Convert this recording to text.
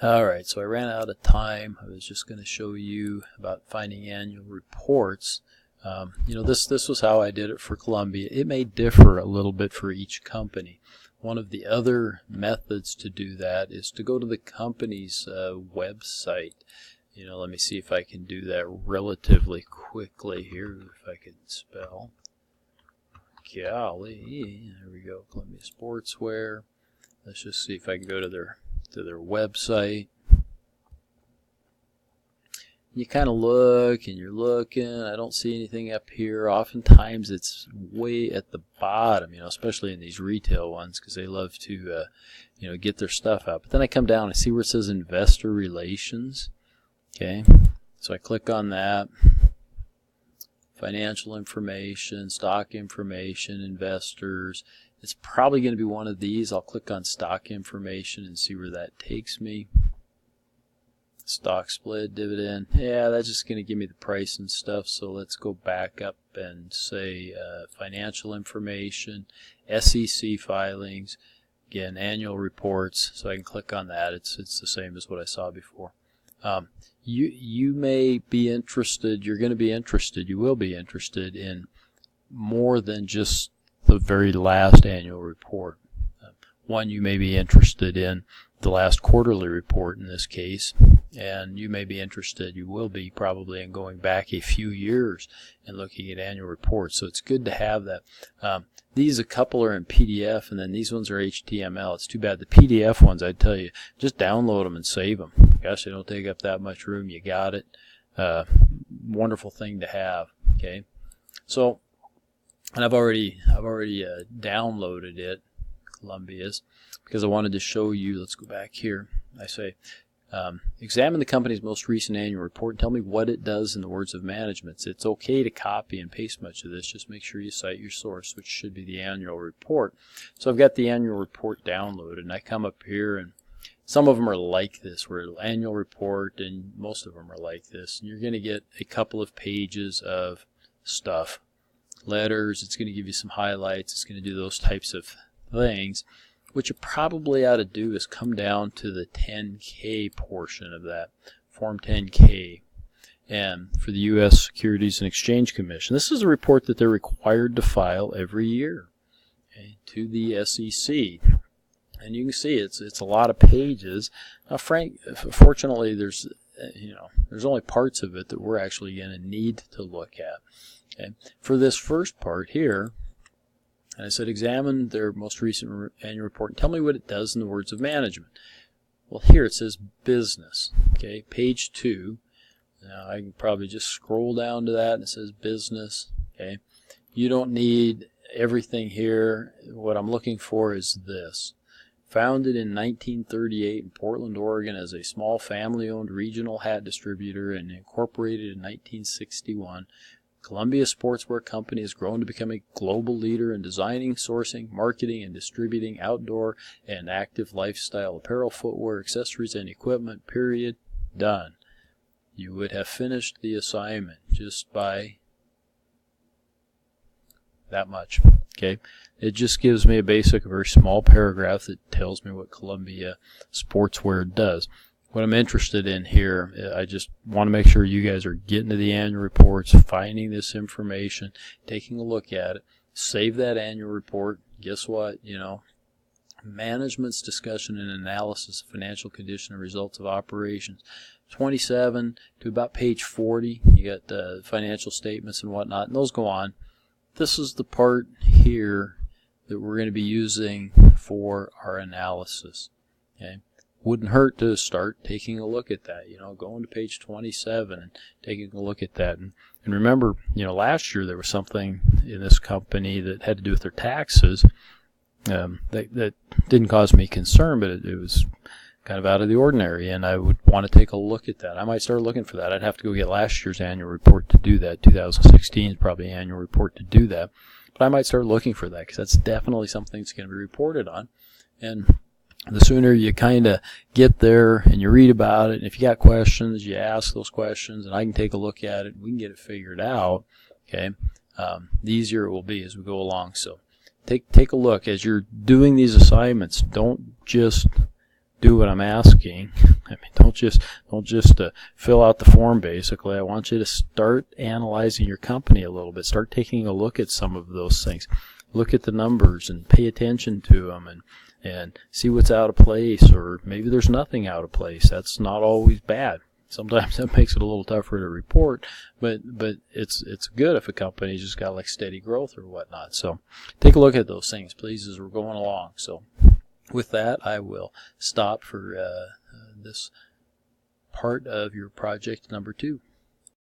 Alright, so I ran out of time. I was just going to show you about finding annual reports. This was how I did it for Columbia. It may differ a little bit for each company. One of the other methods to do that is to go to the company's website. Let me see if I can do that relatively quickly here, if I can spell. Golly, there we go, Columbia Sportswear. Let's just see if I can go to their website. You kind of look and you're looking. I don't see anything up here. Oftentimes it's way at the bottom, especially in these retail ones, because they love to get their stuff out. But then I come down and see where it says Investor Relations. Okay, so I click on that. Financial information, stock information, investors. It's probably going to be one of these. I'll click on stock information and see where that takes me. Stock split, dividend. Yeah, that's just going to give me the price and stuff. So let's go back up and say financial information, SEC filings, again, annual reports. So I can click on that. It's the same as what I saw before. You may be interested, you will be interested in more than just the very last annual report. One, you may be interested in the last quarterly report in this case, and you will be probably in going back a few years and looking at annual reports. So it's good to have that. A couple are in PDF, and then these ones are HTML. It's too bad. The PDF ones, I'd tell you, just download them and save them. Gosh, they don't take up that much room. You got it. Wonderful thing to have. Okay, so and I've already downloaded it, Columbia's, because I wanted to show you. Let's go back here. I say, examine the company's most recent annual report and tell me what it does in the words of management. It's okay to copy and paste much of this. Just make sure you cite your source, which should be the annual report. So I've got the annual report downloaded, and I come up here, and some of them are like this, where annual report, and most of them are like this. And you're going to get a couple of pages of stuff. Letters, it's going to give you some highlights. It's going to do those types of things. What you probably ought to do is come down to the 10K portion of that, Form 10K, and for the U.S. Securities and Exchange Commission. This is a report that they're required to file every year, okay, to the SEC. And you can see it's a lot of pages. Now, fortunately, there's only parts of it that we're actually going to need to look at. Okay. For this first part here, and I said, examine their most recent annual report and tell me what it does in the words of management. Well, here it says business. Okay, page 2. Now I can probably just scroll down to that, and it says business. Okay, you don't need everything here. What I'm looking for is this. Founded in 1938 in Portland, Oregon as a small family-owned regional hat distributor and incorporated in 1961, Columbia Sportswear Company has grown to become a global leader in designing, sourcing, marketing, and distributing outdoor and active lifestyle apparel, footwear, accessories, and equipment, period. Done. You would have finished the assignment just by that much. Okay, it just gives me a very small paragraph that tells me what Columbia Sportswear does. What I'm interested in here, I just want to make sure you guys are getting to the annual reports, finding this information, taking a look at it, save that annual report. Guess what? Management's discussion and analysis of financial condition and results of operations. 27 to about page 40, you got the financial statements and whatnot, and those go on. This is the part here that we're going to be using for our analysis. Okay. Wouldn't hurt to start taking a look at that, going to page 27 and taking a look at that. And remember, last year there was something in this company that had to do with their taxes that didn't cause me concern, but it was kind of out of the ordinary, and I would want to take a look at that. I might start looking for that. I'd have to go get last year's annual report to do that. 2016 is probably an annual report to do that. But I might start looking for that because that's definitely something that's going to be reported on. And the sooner you kind of get there and you read about it, and if you got questions, you ask those questions, and I can take a look at it, and we can get it figured out, okay, the easier it will be as we go along. So take a look. As you're doing these assignments, don't just do what I'm asking. I mean, don't just fill out the form. Basically, I want you to start analyzing your company a little bit. Start taking a look at some of those things. Look at the numbers and pay attention to them, and see what's out of place, or maybe there's nothing out of place. That's not always bad. Sometimes that makes it a little tougher to report, but it's good if a company's just got like steady growth or whatnot. So take a look at those things, please, as we're going along. So with that, I will stop for this part of your project number 2.